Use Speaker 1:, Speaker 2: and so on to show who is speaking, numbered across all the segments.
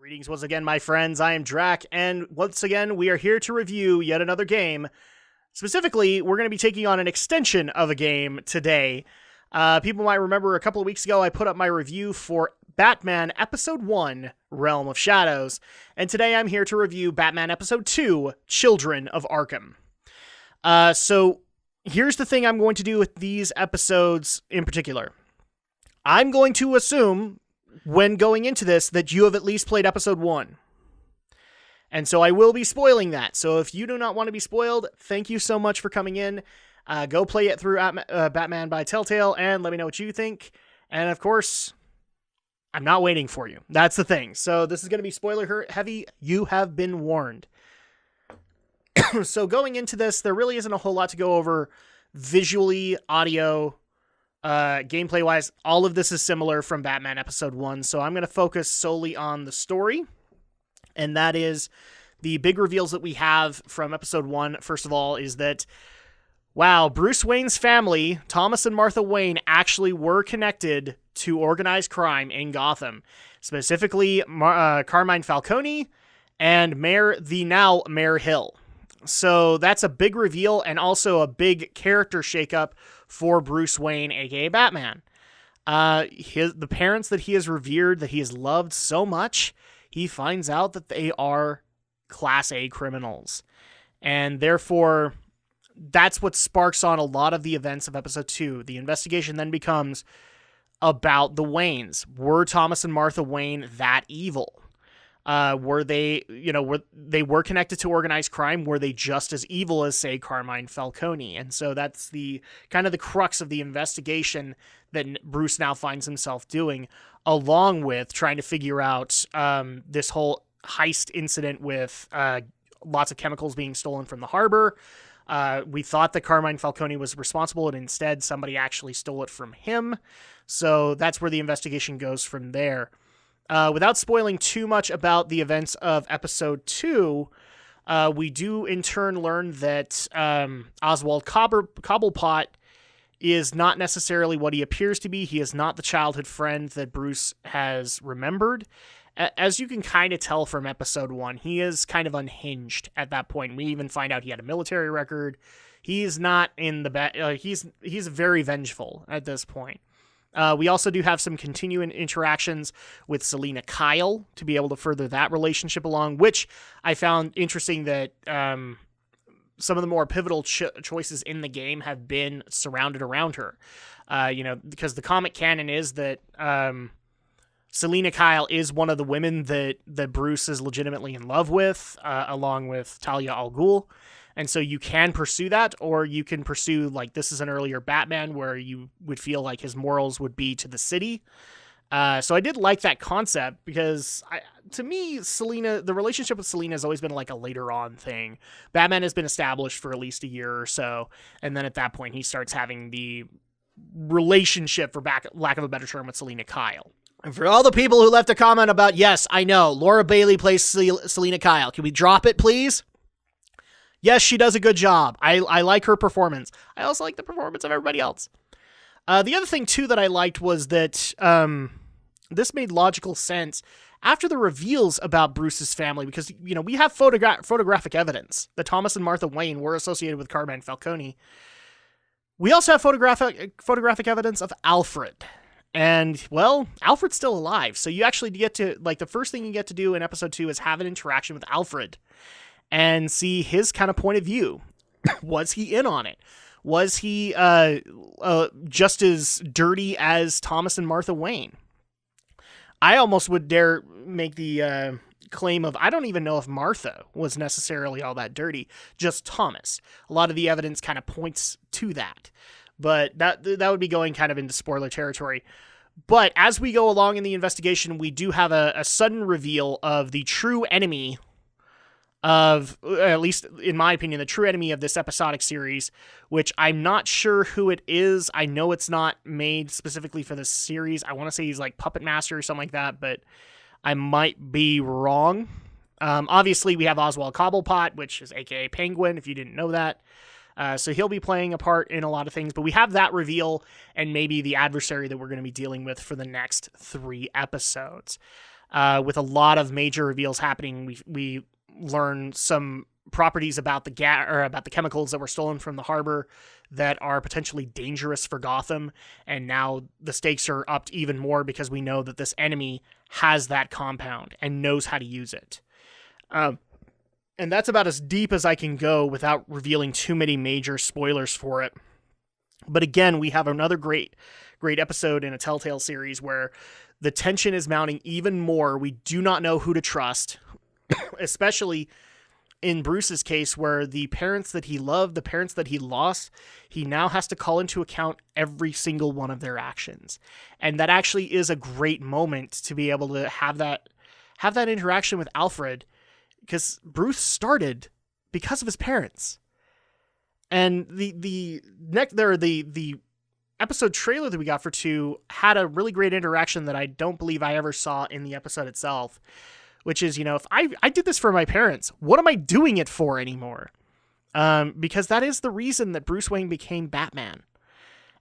Speaker 1: Greetings once again, my friends. I am Drak, and once again, we are here to review yet another game. Specifically, we're going to be taking on an extension of a game today. People might remember a couple of weeks ago, I put up my review for Batman Episode 1, Realm of Shadows, and today I'm here to review Batman Episode 2, Children of Arkham. So, here's the thing I'm going to do with these episodes in particular. I'm going to assume, when going into this, that you have at least played Episode 1. And so I will be spoiling that. So if you do not want to be spoiled, thank you so much for coming in. Go play it through Batman by Telltale and let me know what you think. And of course, I'm not waiting for you. That's the thing. So this is going to be spoiler heavy. You have been warned. So going into this, there really isn't a whole lot to go over visually, audio, gameplay wise. All of this is similar from Batman Episode 1. So I'm going to focus solely on the story. And that is the big reveals that we have from Episode 1. First of all, is that, wow, Bruce Wayne's family, Thomas and Martha Wayne, actually were connected to organized crime in Gotham. Specifically, Carmine Falcone and the now Mayor Hill. So that's a big reveal and also a big character shakeup for Bruce Wayne, aka Batman. The parents that he has revered, that he has loved so much, he finds out that they are Class A criminals. And therefore, that's what sparks on a lot of the events of Episode 2. The investigation then becomes about the Waynes. Were Thomas and Martha Wayne that evil? Were they connected to organized crime? Were they just as evil as, say, Carmine Falcone? And so that's the kind of the crux of the investigation that Bruce now finds himself doing, along with trying to figure out this whole heist incident with lots of chemicals being stolen from the harbor. We thought that Carmine Falcone was responsible, and instead somebody actually stole it from him. So that's where the investigation goes from there. Without spoiling too much about the events of Episode 2, we do in turn learn that Oswald Cobblepot is not necessarily what he appears to be. He is not the childhood friend that Bruce has remembered. As you can kind of tell from Episode 1, he is kind of unhinged at that point. We even find out he had a military record. He's not in the he's very vengeful at this point. We also do have some continuing interactions with Selina Kyle to be able to further that relationship along, which I found interesting that some of the more pivotal choices in the game have been surrounded around her. Because the comic canon is that Selina Kyle is one of the women that Bruce is legitimately in love with, along with Talia al Ghul. And so you can pursue that, or you can pursue, like, this is an earlier Batman where you would feel like his morals would be to the city. So I did like that concept because, to me, the relationship with Selina has always been like a later on thing. Batman has been established for at least a year or so, and then at that point he starts having the relationship, for lack of a better term, with Selina Kyle. And for all the people who left a comment about, yes, I know, Laura Bailey plays Selina Kyle, can we drop it, please? Yes, she does a good job. I like her performance. I also like the performance of everybody else. The other thing, too, that I liked was that this made logical sense after the reveals about Bruce's family, because, we have photographic evidence that Thomas and Martha Wayne were associated with Carmine Falcone. We also have photographic evidence of Alfred. And, well, Alfred's still alive. So you actually get to, the first thing you get to do in Episode 2 is have an interaction with Alfred and see his kind of point of view. Was he in on it? Was he just as dirty as Thomas and Martha Wayne? I almost would dare make the claim of, I don't even know if Martha was necessarily all that dirty, just Thomas. A lot of the evidence kind of points to that. But that would be going kind of into spoiler territory. But as we go along in the investigation, we do have a sudden reveal of the true enemy of, at least in my opinion, the true enemy of this episodic series, which I'm not sure who it is. I know it's not made specifically for this series. I want to say he's like Puppet Master or something like that, but I might be wrong. Obviously, we have Oswald Cobblepot, which is aka Penguin, if you didn't know that. So he'll be playing a part in a lot of things, but we have that reveal and maybe the adversary that we're going to be dealing with for the next 3 episodes. with a lot of major reveals happening. We learn some properties about about the chemicals that were stolen from the harbor that are potentially dangerous for Gotham, and now the stakes are upped even more because we know that this enemy has that compound and knows how to use it. And that's about as deep as I can go without revealing too many major spoilers for it. But again, we have another great episode in a Telltale series where the tension is mounting even more. We do not know who to trust, especially in Bruce's case, where the parents that he loved, the parents that he lost, he now has to call into account every single one of their actions. And that actually is a great moment to be able to have that interaction with Alfred, because Bruce started because of his parents. And the episode trailer that we got for 2 had a really great interaction that I don't believe I ever saw in the episode itself, which is, if I did this for my parents, what am I doing it for anymore? Because that is the reason that Bruce Wayne became Batman.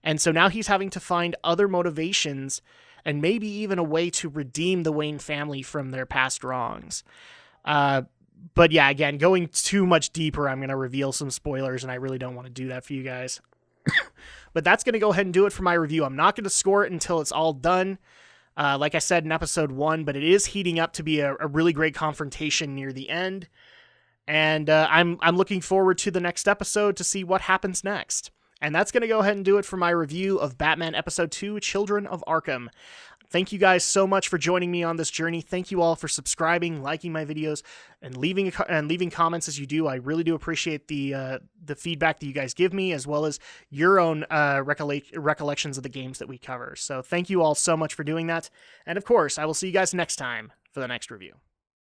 Speaker 1: And so now he's having to find other motivations and maybe even a way to redeem the Wayne family from their past wrongs. But yeah, again, going too much deeper, I'm going to reveal some spoilers, and I really don't want to do that for you guys. But that's going to go ahead and do it for my review. I'm not going to score it until it's all done. Like I said in episode 1, but it is heating up to be a really great confrontation near the end. And I'm looking forward to the next episode to see what happens next. And that's going to go ahead and do it for my review of Batman Episode 2, Children of Arkham. Thank you guys so much for joining me on this journey. Thank you all for subscribing, liking my videos, and leaving comments as you do. I really do appreciate the feedback that you guys give me, as well as your own recollections of the games that we cover. So thank you all so much for doing that. And of course, I will see you guys next time for the next review.